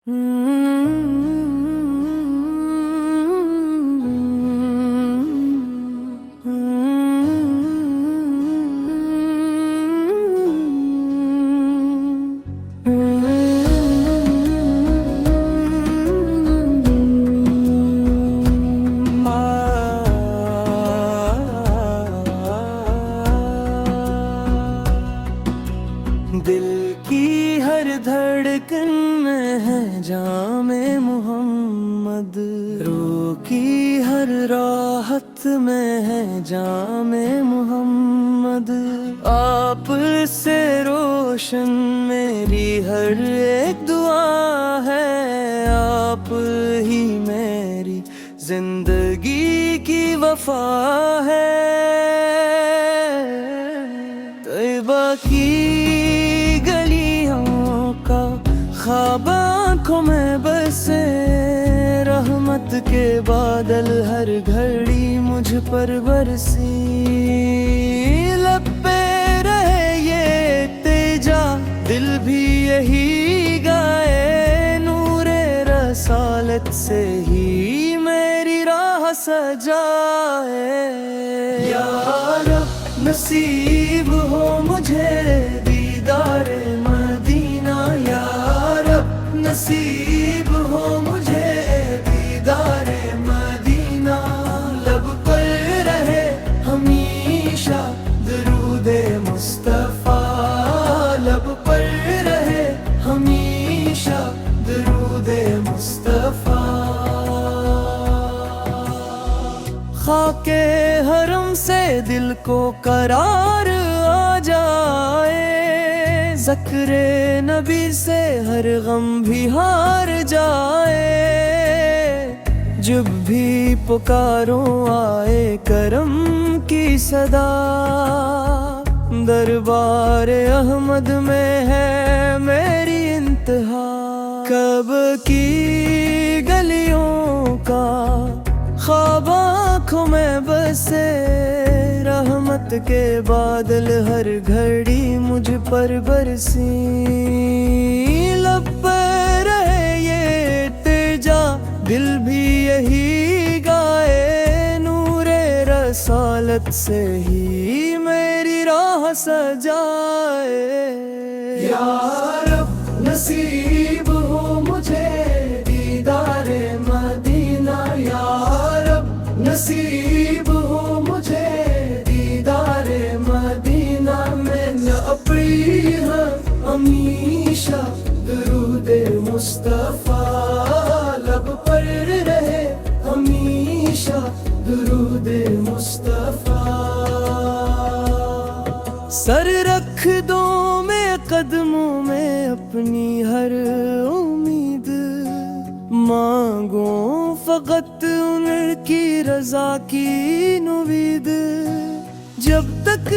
दिल की हर धड़कन में है जामे मोहम्मद, रूह की हर राहत में है जामे मोहम्मद। आप से रोशन मेरी हर एक दुआ है, आप ही मेरी जिंदगी की वफा है। तैयबा की ख्वाब आँखों में बसे, रहमत के बादल हर घड़ी मुझ पर बरसी। लब पे रहे ये तेजा, दिल भी यही गाए, नूरे रसालत से ही मेरी राह सजाए। या रब नसीब हो मुझे दीदारे मदीना, या नसीब हो मुझे दीदारे मदीना। लब पर रहे हमेशा दरूदे मुस्तफा, लब पर रहे हमेशा दरूदे मुस्तफा। खाके हरम से दिल को करार आ जाए, ज़िक्रे नबी से हर गम भी हार जाए। जब भी पुकारो आए करम की सदा, दरबार अहमद में है मेरी इंतहा। कब की गलियों का ख्वाब आँखों में बसे, रहमत के बादल हर घड़ी मुझ पर बरसी। लब पर रहे ये तेजा, दिल भी यही गाए, नूरे रसालत से ही मेरी राह सजाए। या रब नसीब हो मुझे दीदारे मदीना, या रब नसीब हो मुझे दीदारे मदीना। मैंने अपनी हमेशा दरूदे मुस्तफा, लब पर रहे हमेशा दरूदे मुस्तफा। सर रख दो मैं कदमों में अपनी हर उम्मीद, मांगो फकत उनकी रजा की नुवीद। जब तक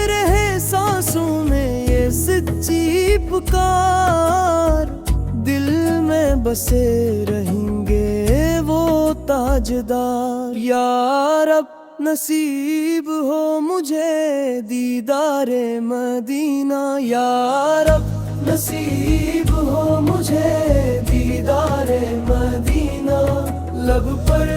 रहे सांसों में ये सच्ची पुकार, दिल में बसे रहेंगे वो ताजदार। या रब नसीब हो मुझे दीदारे मदीना, या रब नसीब हो मुझे दीदारे मदीना। लब पर